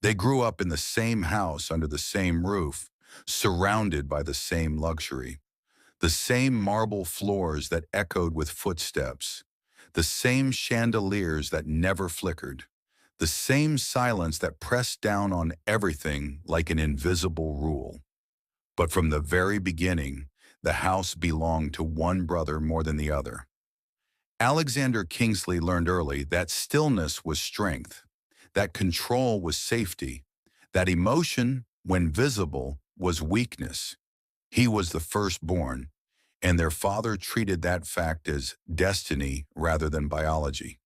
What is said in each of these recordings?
They grew up in the same house under the same roof, surrounded by the same luxury. The same marble floors that echoed with footsteps, the same chandeliers that never flickered, the same silence that pressed down on everything like an invisible rule. But from the very beginning, the house belonged to one brother more than the other. Alexander Kingsley learned early that stillness was strength, that control was safety, that emotion, when visible, was weakness. He was the firstborn, and their father treated that fact as destiny rather than biology.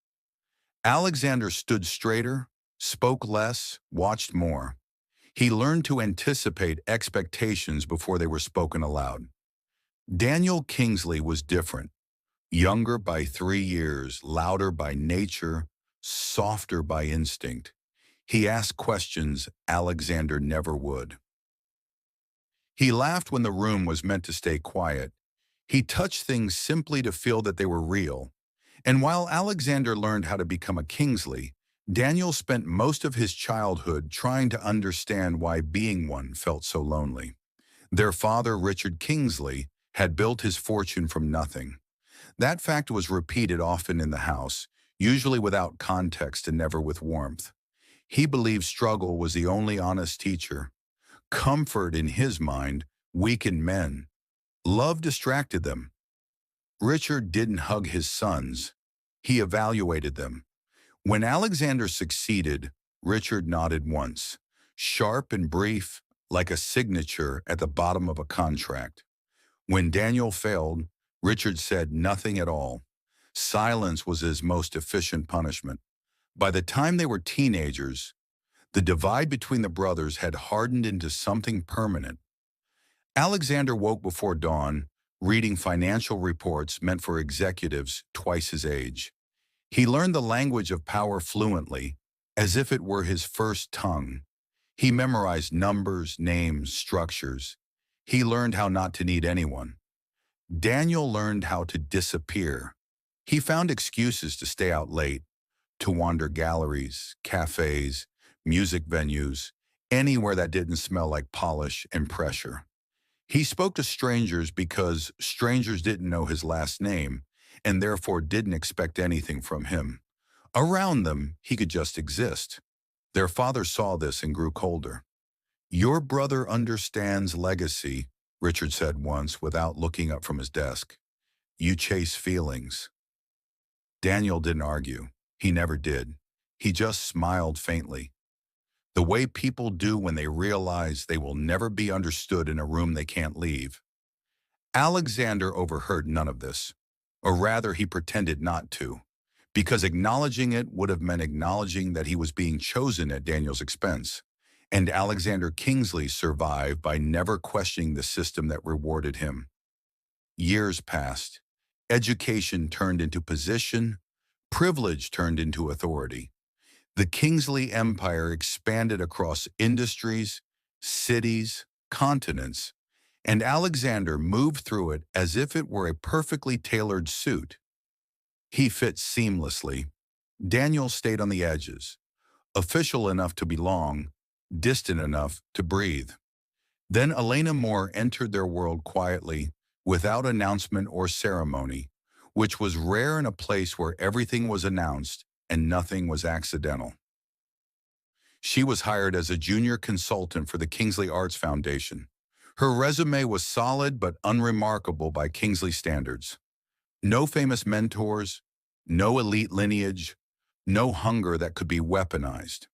Alexander stood straighter, spoke less, watched more. He learned to anticipate expectations before they were spoken aloud. Daniel Kingsley was different, younger by 3 years, louder by nature, softer by instinct. He asked questions Alexander never would. He laughed when the room was meant to stay quiet. He touched things simply to feel that they were real. And while Alexander learned how to become a Kingsley, Daniel spent most of his childhood trying to understand why being one felt so lonely. Their father, Richard Kingsley, had built his fortune from nothing. That fact was repeated often in the house, usually without context and never with warmth. He believed struggle was the only honest teacher. Comfort, in his mind, weakened men. Love distracted them. Richard didn't hug his sons. He evaluated them. When Alexander succeeded, Richard nodded once, sharp and brief, like a signature at the bottom of a contract. When Daniel failed, Richard said nothing at all. Silence was his most efficient punishment. By the time they were teenagers, the divide between the brothers had hardened into something permanent. Alexander woke before dawn, reading financial reports meant for executives twice his age. He learned the language of power fluently, as if it were his first tongue. He memorized numbers, names, structures. He learned how not to need anyone. Daniel learned how to disappear. He found excuses to stay out late, to wander galleries, cafes, music venues, anywhere that didn't smell like polish and pressure. He spoke to strangers because strangers didn't know his last name and therefore didn't expect anything from him. Around them, he could just exist. Their father saw this and grew colder. "Your brother understands legacy," Richard said once without looking up from his desk. "You chase feelings." Daniel didn't argue. He never did. He just smiled faintly. The way people do when they realize they will never be understood in a room they can't leave. Alexander overheard none of this, or rather he pretended not to, because acknowledging it would have meant acknowledging that he was being chosen at Daniel's expense. And Alexander Kingsley survived by never questioning the system that rewarded him. Years passed. Education turned into position, privilege turned into authority. The Kingsley Empire expanded across industries, cities, continents, and Alexander moved through it as if it were a perfectly tailored suit. He fit seamlessly. Daniel stayed on the edges, official enough to belong, distant enough to breathe. Then Elena Moore entered their world quietly, without announcement or ceremony, which was rare in a place where everything was announced and nothing was accidental. She was hired as a junior consultant for the Kingsley Arts Foundation. Her resume was solid but unremarkable by Kingsley standards. No famous mentors, no elite lineage, no hunger that could be weaponized.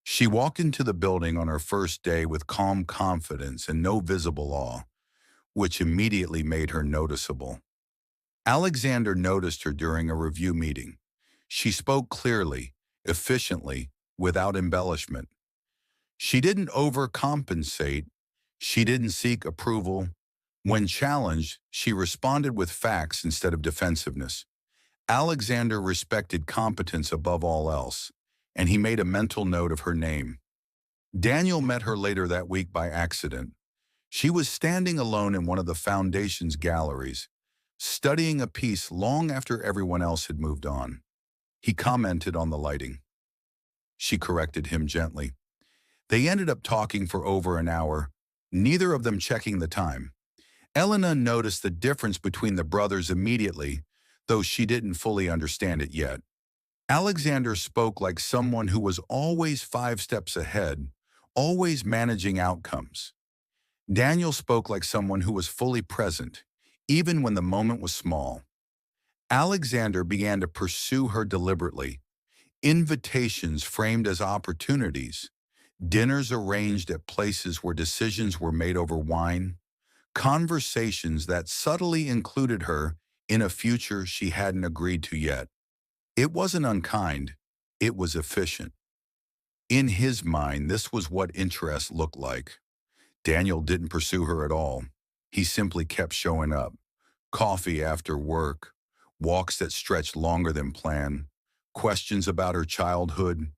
She walked into the building on her first day with calm confidence and no visible awe, which immediately made her noticeable. Alexander noticed her during a review meeting. She spoke clearly, efficiently, without embellishment. She didn't overcompensate. She didn't seek approval. When challenged, she responded with facts instead of defensiveness. Alexander respected competence above all else, and he made a mental note of her name. Daniel met her later that week by accident. She was standing alone in one of the foundation's galleries, studying a piece long after everyone else had moved on. He commented on the lighting. She corrected him gently. They ended up talking for over an hour, neither of them checking the time. Elena noticed the difference between the brothers immediately, though she didn't fully understand it yet. Alexander spoke like someone who was always 5 steps ahead, always managing outcomes. Daniel spoke like someone who was fully present, even when the moment was small. Alexander began to pursue her deliberately, invitations framed as opportunities, dinners arranged at places where decisions were made over wine, conversations that subtly included her in a future she hadn't agreed to yet. It wasn't unkind, it was efficient. In his mind, this was what interest looked like. Daniel didn't pursue her at all. He simply kept showing up. Coffee after work, walks that stretched longer than planned, questions about her childhood,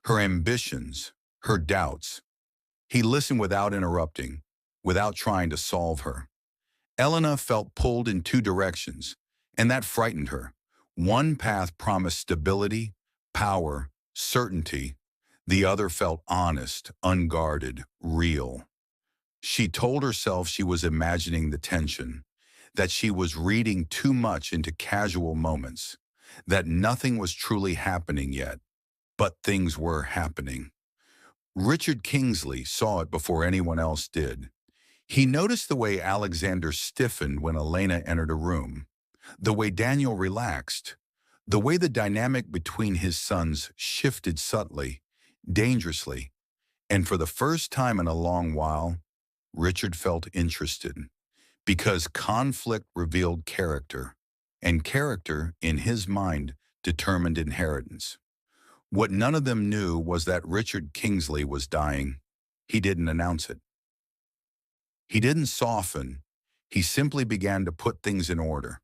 her ambitions, her doubts. He listened without interrupting, without trying to solve her. Elena felt pulled in 2 directions, and that frightened her. One path promised stability, power, certainty. The other felt honest, unguarded, real. She told herself she was imagining the tension, that she was reading too much into casual moments, that nothing was truly happening yet, but things were happening. Richard Kingsley saw it before anyone else did. He noticed the way Alexander stiffened when Elena entered a room, the way Daniel relaxed, the way the dynamic between his sons shifted subtly, dangerously, and for the first time in a long while, Richard felt interested, because conflict revealed character, and character, in his mind, determined inheritance. What none of them knew was that Richard Kingsley was dying. He didn't announce it. He didn't soften. He simply began to put things in order.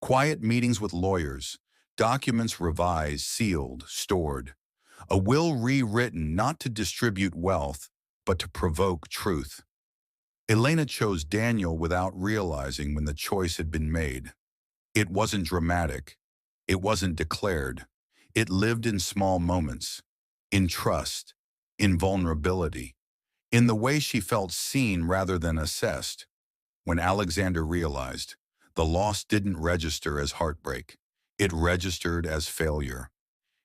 Quiet meetings with lawyers, documents revised, sealed, stored. A will rewritten not to distribute wealth, but to provoke truth. Elena chose Daniel without realizing when the choice had been made. It wasn't dramatic. It wasn't declared. It lived in small moments, in trust, in vulnerability, in the way she felt seen rather than assessed. When Alexander realized, the loss didn't register as heartbreak. It registered as failure.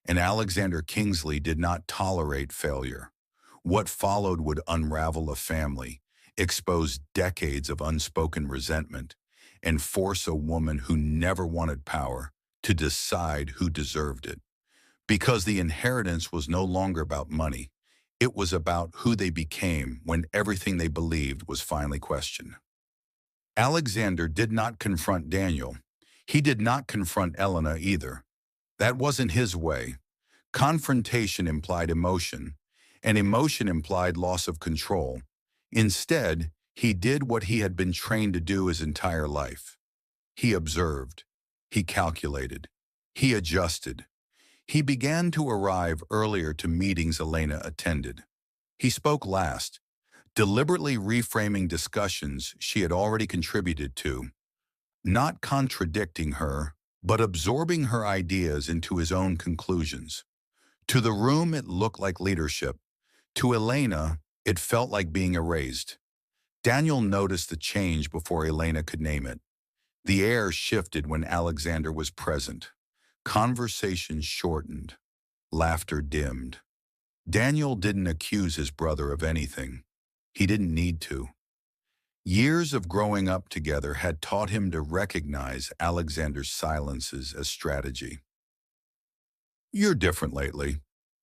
And Alexander Kingsley did not tolerate failure. What followed would unravel a family, expose decades of unspoken resentment, and force a woman who never wanted power to decide who deserved it. Because the inheritance was no longer about money. It was about who they became when everything they believed was finally questioned. Alexander did not confront Daniel. He did not confront Elena either. That wasn't his way. Confrontation implied emotion, and emotion implied loss of control. Instead, he did what he had been trained to do his entire life. He observed. He calculated. He adjusted. He began to arrive earlier to meetings Elena attended. He spoke last, deliberately reframing discussions she had already contributed to, not contradicting her, but absorbing her ideas into his own conclusions. To the room, it looked like leadership. To Elena, it felt like being erased. Daniel noticed the change before Elena could name it. The air shifted when Alexander was present. Conversation shortened. Laughter dimmed. Daniel didn't accuse his brother of anything. He didn't need to. Years of growing up together had taught him to recognize Alexander's silences as strategy. "You're different lately,"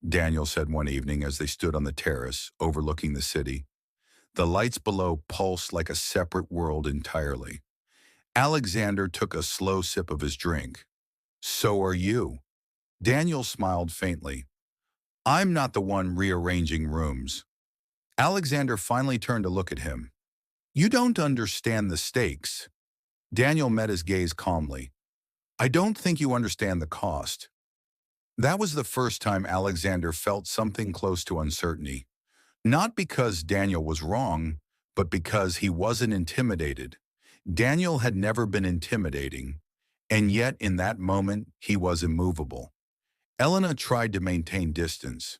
Daniel said one evening as they stood on the terrace overlooking the city. The lights below pulsed like a separate world entirely. Alexander took a slow sip of his drink. "So are you." Daniel smiled faintly. "I'm not the one rearranging rooms." Alexander finally turned to look at him. "You don't understand the stakes." Daniel met his gaze calmly. "I don't think you understand the cost." That was the first time Alexander felt something close to uncertainty. Not because Daniel was wrong, but because he wasn't intimidated. Daniel had never been intimidating, and yet in that moment he was immovable. Elena tried to maintain distance.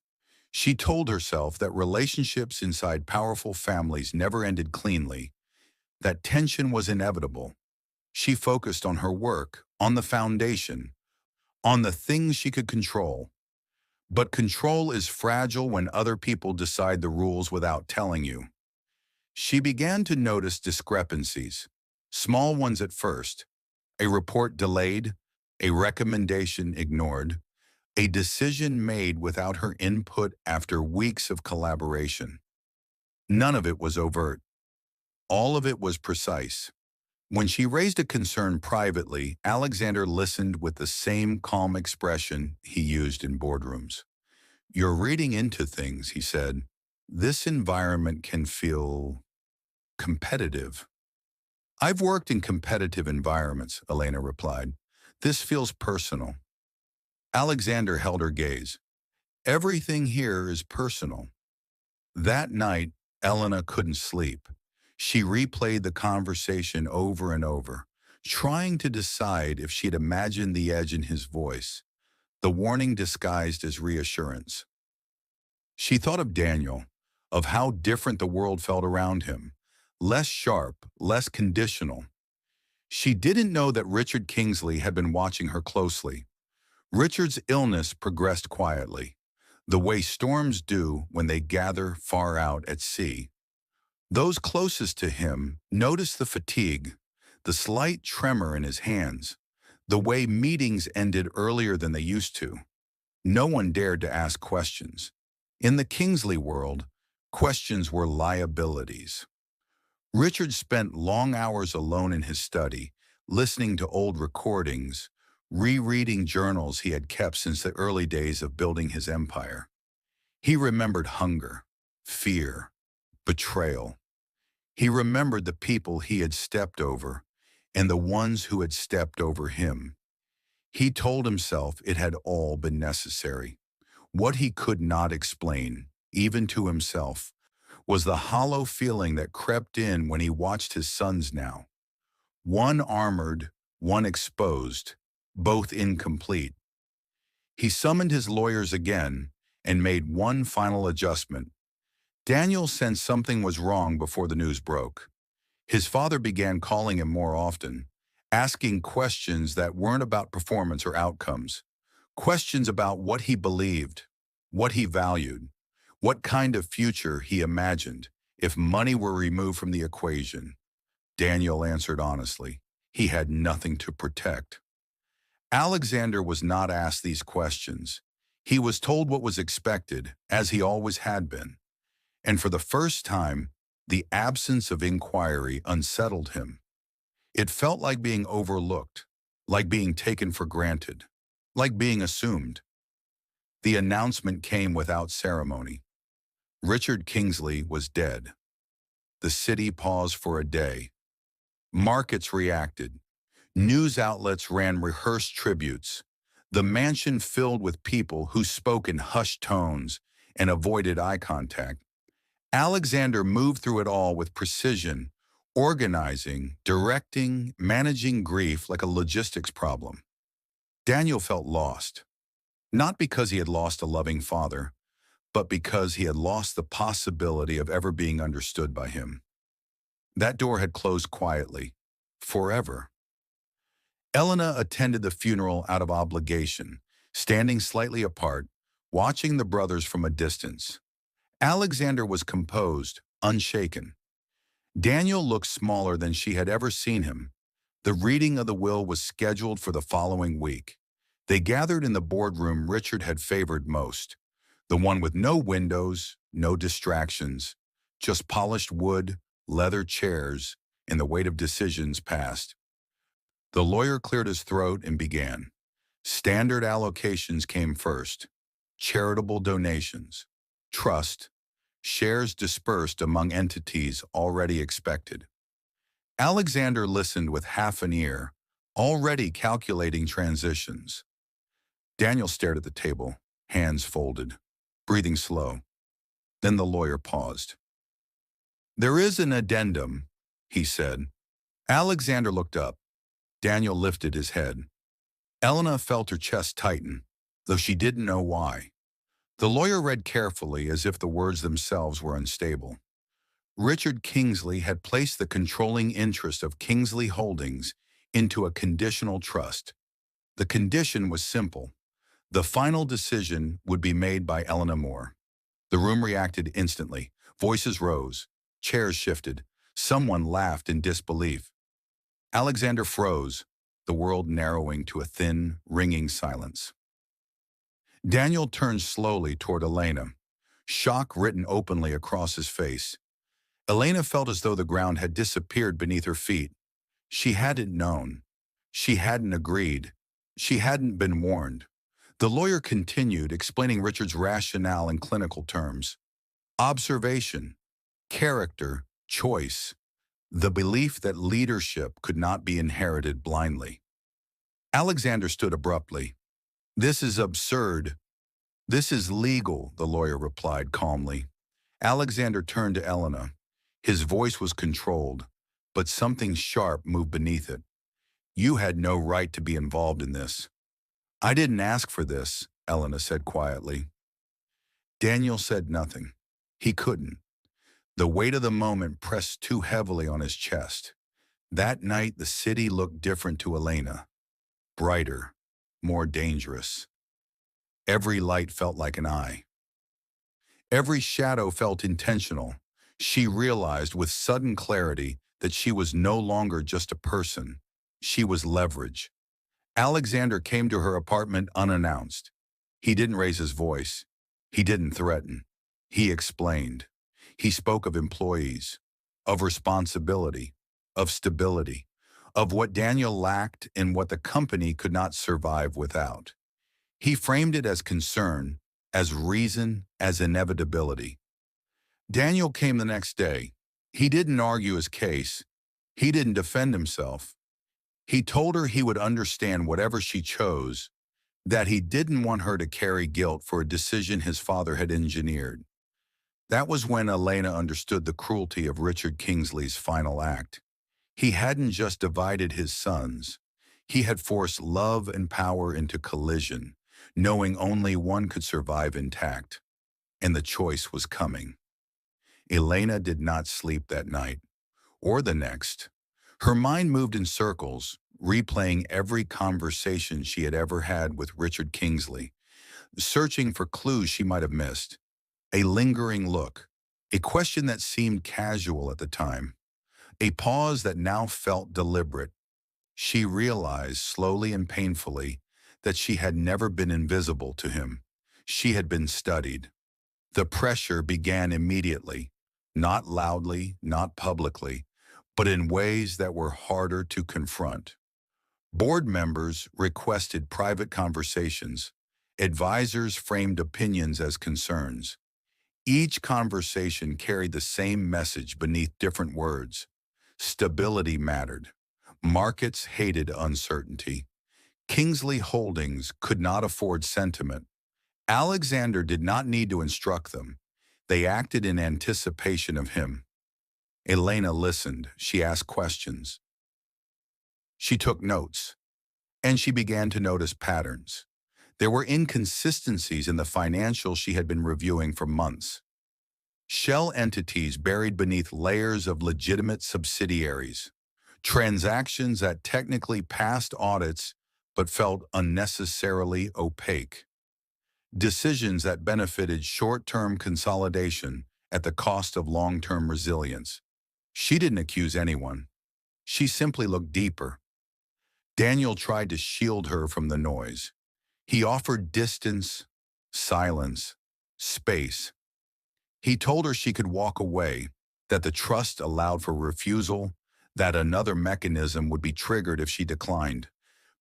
She told herself that relationships inside powerful families never ended cleanly, that tension was inevitable. She focused on her work, on the foundation, on the things she could control. But control is fragile when other people decide the rules without telling you. She began to notice discrepancies, small ones at first: a report delayed, a recommendation ignored, a decision made without her input after weeks of collaboration. None of it was overt. All of it was precise. When she raised a concern privately, Alexander listened with the same calm expression he used in boardrooms. "You're reading into things," he said. "This environment can feel competitive." "I've worked in competitive environments," Elena replied. "This feels personal." Alexander held her gaze. "Everything here is personal." That night, Elena couldn't sleep. She replayed the conversation over and over, trying to decide if she'd imagined the edge in his voice, the warning disguised as reassurance. She thought of Daniel, of how different the world felt around him, less sharp, less conditional. She didn't know that Richard Kingsley had been watching her closely. Richard's illness progressed quietly, the way storms do when they gather far out at sea. Those closest to him noticed the fatigue, the slight tremor in his hands, the way meetings ended earlier than they used to. No one dared to ask questions. In the Kingsley world, questions were liabilities. Richard spent long hours alone in his study, listening to old recordings, rereading journals he had kept since the early days of building his empire. He remembered hunger, fear, betrayal. He remembered the people he had stepped over and the ones who had stepped over him. He told himself it had all been necessary. What he could not explain, even to himself, was the hollow feeling that crept in when he watched his sons now. One armored, one exposed, both incomplete. He summoned his lawyers again and made one final adjustment. Daniel sensed something was wrong before the news broke. His father began calling him more often, asking questions that weren't about performance or outcomes. Questions about what he believed, what he valued, what kind of future he imagined if money were removed from the equation. Daniel answered honestly. He had nothing to protect. Alexander was not asked these questions. He was told what was expected, as he always had been. And for the first time, the absence of inquiry unsettled him. It felt like being overlooked, like being taken for granted, like being assumed. The announcement came without ceremony. Richard Kingsley was dead. The city paused for a day. Markets reacted. News outlets ran rehearsed tributes. The mansion filled with people who spoke in hushed tones and avoided eye contact. Alexander moved through it all with precision, organizing, directing, managing grief like a logistics problem. Daniel felt lost, not because he had lost a loving father, but because he had lost the possibility of ever being understood by him. That door had closed quietly, forever. Elena attended the funeral out of obligation, standing slightly apart, watching the brothers from a distance. Alexander was composed, unshaken. Daniel looked smaller than she had ever seen him. The reading of the will was scheduled for the following week. They gathered in the boardroom Richard had favored most, the one with no windows, no distractions, just polished wood, leather chairs, and the weight of decisions passed. The lawyer cleared his throat and began. Standard allocations came first: charitable donations, trust, shares dispersed among entities already expected. Alexander listened with half an ear, already calculating transitions. Daniel stared at the table, hands folded, breathing slow. Then the lawyer paused. "There is an addendum," he said. Alexander looked up. Daniel lifted his head. Elena felt her chest tighten, though she didn't know why. The lawyer read carefully as if the words themselves were unstable. Richard Kingsley had placed the controlling interest of Kingsley Holdings into a conditional trust. The condition was simple. The final decision would be made by Eleanor Moore. The room reacted instantly. Voices rose. Chairs shifted. Someone laughed in disbelief. Alexander froze, the world narrowing to a thin, ringing silence. Daniel turned slowly toward Elena, shock written openly across his face. Elena felt as though the ground had disappeared beneath her feet. She hadn't known. She hadn't agreed. She hadn't been warned. The lawyer continued, explaining Richard's rationale in clinical terms. Observation, character, choice, the belief that leadership could not be inherited blindly. Alexander stood abruptly. "This is absurd." "This is legal," the lawyer replied calmly. Alexander turned to Elena. His voice was controlled, but something sharp moved beneath it. "You had no right to be involved in this." "I didn't ask for this," Elena said quietly. Daniel said nothing. He couldn't. The weight of the moment pressed too heavily on his chest. That night, the city looked different to Elena. Brighter, more dangerous. Every light felt like an eye. Every shadow felt intentional. She realized with sudden clarity that she was no longer just a person. She was leverage. Alexander came to her apartment unannounced. He didn't raise his voice. He didn't threaten. He explained. He spoke of employees, of responsibility, of stability, of what Daniel lacked and what the company could not survive without. He framed it as concern, as reason, as inevitability. Daniel came the next day. He didn't argue his case. He didn't defend himself. He told her he would understand whatever she chose, that he didn't want her to carry guilt for a decision his father had engineered. That was when Elena understood the cruelty of Richard Kingsley's final act. He hadn't just divided his sons. He had forced love and power into collision, knowing only one could survive intact. And the choice was coming. Elena did not sleep that night, or the next. Her mind moved in circles, replaying every conversation she had ever had with Richard Kingsley, searching for clues she might have missed. A lingering look, a question that seemed casual at the time, a pause that now felt deliberate. She realized slowly and painfully that she had never been invisible to him. She had been studied. The pressure began immediately, not loudly, not publicly, but in ways that were harder to confront. Board members requested private conversations. Advisors framed opinions as concerns. Each conversation carried the same message beneath different words. Stability mattered. Markets hated uncertainty. Kingsley Holdings could not afford sentiment. Alexander did not need to instruct them. They acted in anticipation of him. Elena listened. She asked questions. She took notes. And she began to notice patterns. There were inconsistencies in the financials she had been reviewing for months. Shell entities buried beneath layers of legitimate subsidiaries. Transactions that technically passed audits but felt unnecessarily opaque. Decisions that benefited short-term consolidation at the cost of long-term resilience. She didn't accuse anyone. She simply looked deeper. Daniel tried to shield her from the noise. He offered distance, silence, space. He told her she could walk away, that the trust allowed for refusal, that another mechanism would be triggered if she declined.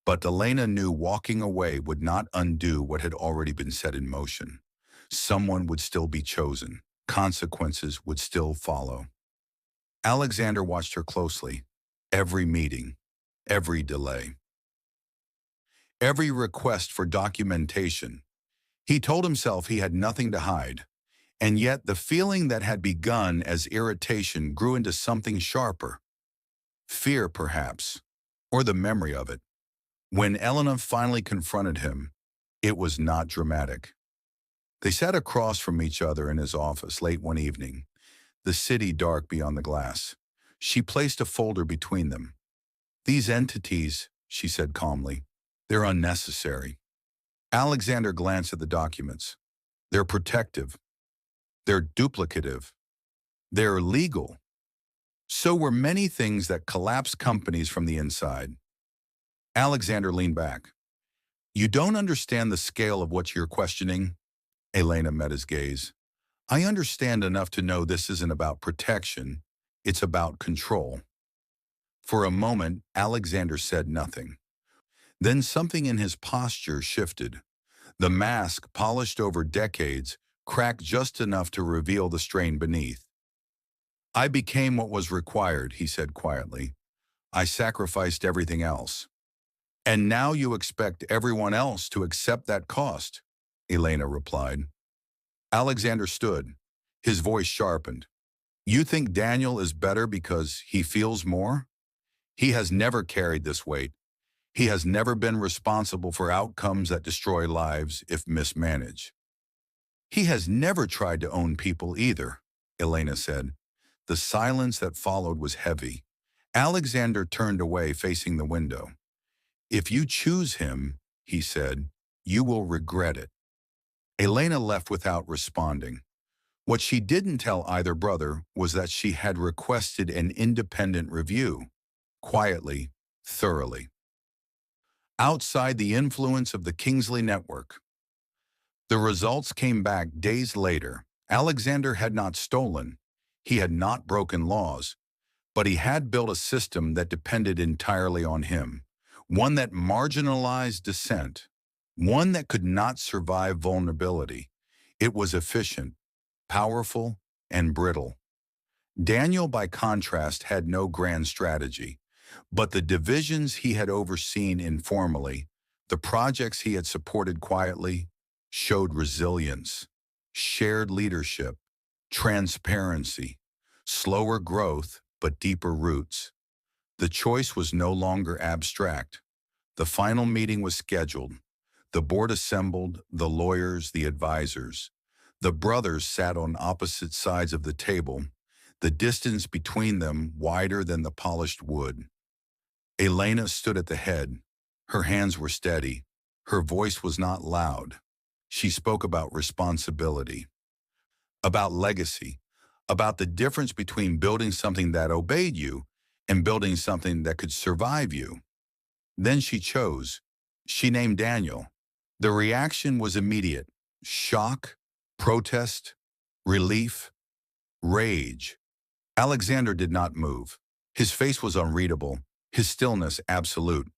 But Elena knew walking away would not undo what had already been set in motion. Someone would still be chosen. Consequences would still follow. Alexander watched her closely. Every meeting, every delay, every request for documentation. He told himself he had nothing to hide. And yet the feeling that had begun as irritation grew into something sharper. Fear, perhaps, or the memory of it. When Elena finally confronted him, it was not dramatic. They sat across from each other in his office late one evening, the city dark beyond the glass. She placed a folder between them. "These entities," she said calmly, "they're unnecessary." Alexander glanced at the documents. "They're protective. They're duplicative. They're legal." So were many things that collapse companies from the inside. Alexander leaned back. "You don't understand the scale of what you're questioning." Elena met his gaze. "I understand enough to know this isn't about protection. It's about control." For a moment, Alexander said nothing. Then something in his posture shifted. The mask, polished over decades, cracked just enough to reveal the strain beneath. "I became what was required," he said quietly. "I sacrificed everything else. And now you expect everyone else to accept that cost," Elena replied. Alexander stood. His voice sharpened. "You think Daniel is better because he feels more? He has never carried this weight. He has never been responsible for outcomes that destroy lives if mismanaged. He has never tried to own people either," Elena said. The silence that followed was heavy. Alexander turned away, facing the window. "If you choose him," he said, "you will regret it." Elena left without responding. What she didn't tell either brother was that she had requested an independent review, quietly, thoroughly. Outside the influence of the Kingsley network. The results came back days later. Alexander had not stolen. He had not broken laws. But he had built a system that depended entirely on him, one that marginalized dissent, one that could not survive vulnerability. It was efficient, powerful, and brittle. Daniel, by contrast, had no grand strategy, but the divisions he had overseen informally, the projects he had supported quietly, showed resilience, shared leadership, transparency, slower growth, but deeper roots. The choice was no longer abstract. The final meeting was scheduled. The board assembled, the lawyers, the advisors. The brothers sat on opposite sides of the table, the distance between them wider than the polished wood. Elena stood at the head. Her hands were steady. Her voice was not loud. She spoke about responsibility, about legacy, about the difference between building something that obeyed you and building something that could survive you. Then she chose. She named Daniel. The reaction was immediate: shock, protest, relief, rage. Alexander did not move. His face was unreadable, his stillness absolute.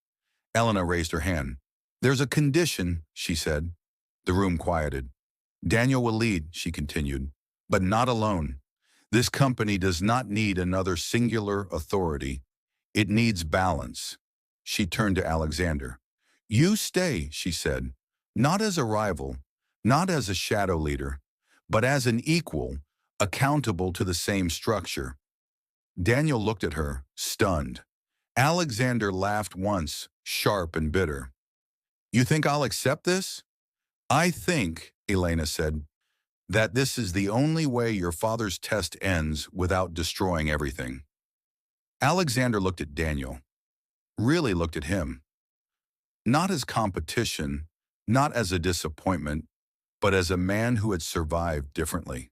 Elena raised her hand. "There's a condition," she said. The room quieted. "Daniel will lead," she continued, "but not alone. This company does not need another singular authority. It needs balance." She turned to Alexander. "You stay," she said, "not as a rival, not as a shadow leader, but as an equal, accountable to the same structure." Daniel looked at her, stunned. Alexander laughed once, sharp and bitter. "You think I'll accept this?" "I think," Elena said, "that this is the only way your father's test ends without destroying everything." Alexander looked at Daniel, really looked at him. Not as competition, not as a disappointment, but as a man who had survived differently.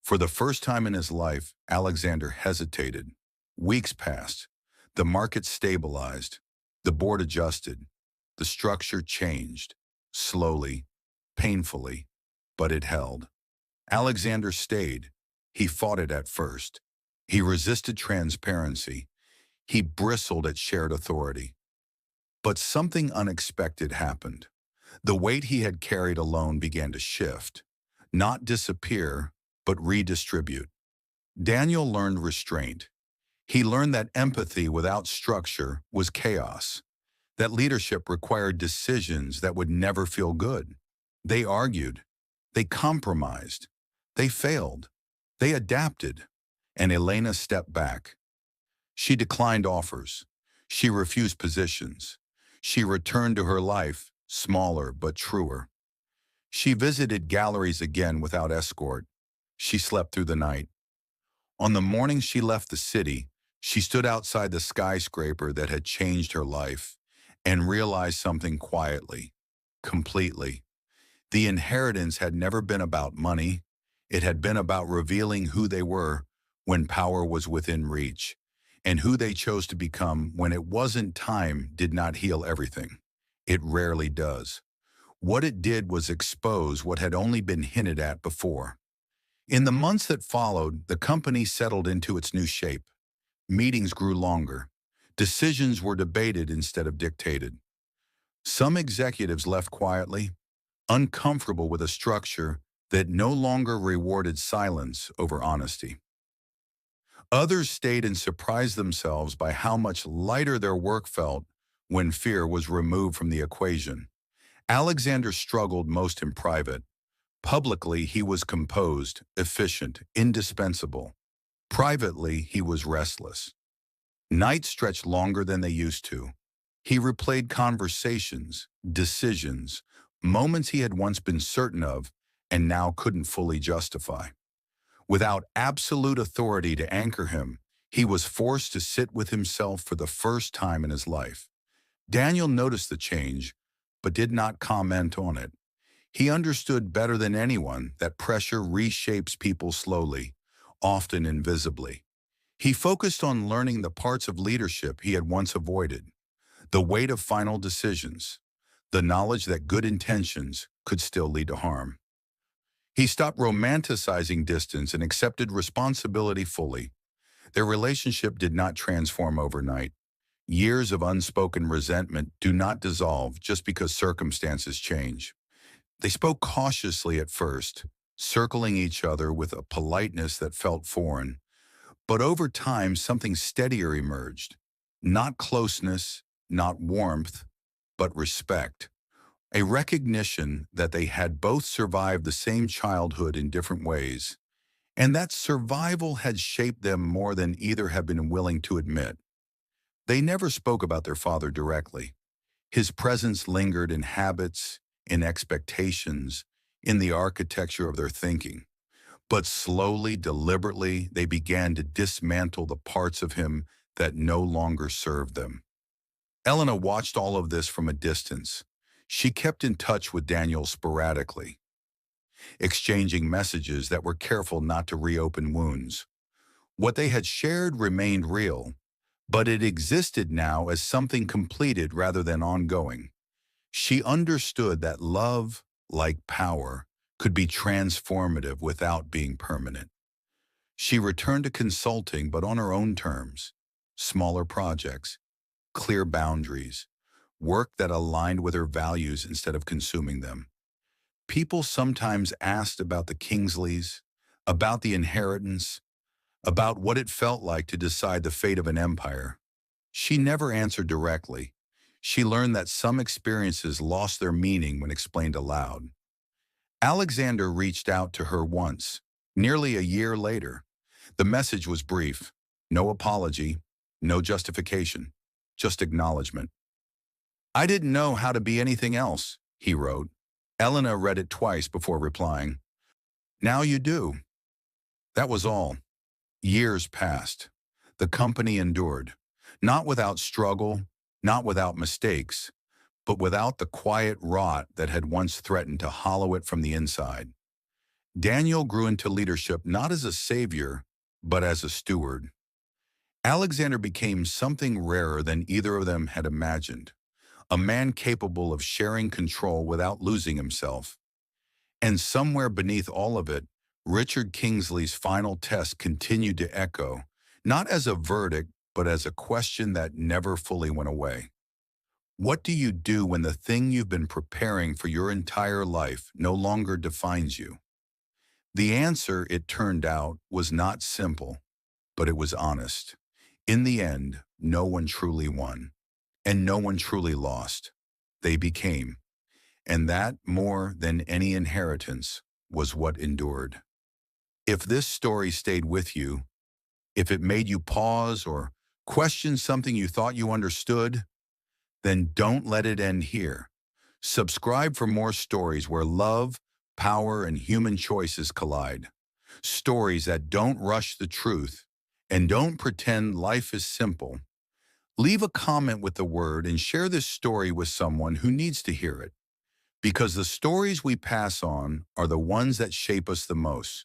For the first time in his life, Alexander hesitated. Weeks passed. The market stabilized. The board adjusted. The structure changed. Slowly, painfully, but it held. Alexander stayed. He fought it at first. He resisted transparency. He bristled at shared authority. But something unexpected happened. The weight he had carried alone began to shift, not disappear, but redistribute. Daniel learned restraint. He learned that empathy without structure was chaos, that leadership required decisions that would never feel good. They argued. They compromised. They failed. They adapted. And Elena stepped back. She declined offers. She refused positions. She returned to her life, smaller but truer. She visited galleries again without escort. She slept through the night. On the morning she left the city, she stood outside the skyscraper that had changed her life and realized something quietly, completely. The inheritance had never been about money. It had been about revealing who they were when power was within reach, and who they chose to become when it wasn't. Time did not heal everything. It rarely does. What it did was expose what had only been hinted at before. In the months that followed, the company settled into its new shape. Meetings grew longer. Decisions were debated instead of dictated. Some executives left quietly, uncomfortable with a structure that no longer rewarded silence over honesty. Others stayed and surprised themselves by how much lighter their work felt when fear was removed from the equation. Alexander struggled most in private. Publicly, he was composed, efficient, indispensable. Privately, he was restless. Nights stretched longer than they used to. He replayed conversations, decisions, moments he had once been certain of and now couldn't fully justify. Without absolute authority to anchor him, he was forced to sit with himself for the first time in his life. Daniel noticed the change, but did not comment on it. He understood better than anyone that pressure reshapes people slowly, often invisibly. He focused on learning the parts of leadership he had once avoided, the weight of final decisions, the knowledge that good intentions could still lead to harm. He stopped romanticizing distance and accepted responsibility fully. Their relationship did not transform overnight. Years of unspoken resentment do not dissolve just because circumstances change. They spoke cautiously at first, circling each other with a politeness that felt foreign. But over time, something steadier emerged. Not closeness, not warmth, but respect. A recognition that they had both survived the same childhood in different ways, and that survival had shaped them more than either had been willing to admit. They never spoke about their father directly. His presence lingered in habits, in expectations, in the architecture of their thinking. But slowly, deliberately, they began to dismantle the parts of him that no longer served them. Elena watched all of this from a distance. She kept in touch with Daniel sporadically, exchanging messages that were careful not to reopen wounds. What they had shared remained real, but it existed now as something completed rather than ongoing. She understood that love, like power, could be transformative without being permanent. She returned to consulting, but on her own terms. Smaller projects, clear boundaries, work that aligned with her values instead of consuming them. People sometimes asked about the Kingsleys, about the inheritance, about what it felt like to decide the fate of an empire. She never answered directly. She learned that some experiences lost their meaning when explained aloud. Alexander reached out to her once, nearly a year later. The message was brief. No apology, no justification, just acknowledgement. "I didn't know how to be anything else," he wrote. Elena read it twice before replying. "Now you do." That was all. Years passed. The company endured, not without struggle, not without mistakes, but without the quiet rot that had once threatened to hollow it from the inside. Daniel grew into leadership not as a savior, but as a steward. Alexander became something rarer than either of them had imagined, a man capable of sharing control without losing himself. And somewhere beneath all of it, Richard Kingsley's final test continued to echo, not as a verdict, but as a question that never fully went away. What do you do when the thing you've been preparing for your entire life no longer defines you? The answer, it turned out, was not simple, but it was honest. In the end, no one truly won, and no one truly lost. They became, and that, more than any inheritance, was what endured. If this story stayed with you, if it made you pause or question something you thought you understood, then don't let it end here. Subscribe for more stories where love, power, and human choices collide. Stories that don't rush the truth and don't pretend life is simple. Leave a comment with the word and share this story with someone who needs to hear it. Because the stories we pass on are the ones that shape us the most.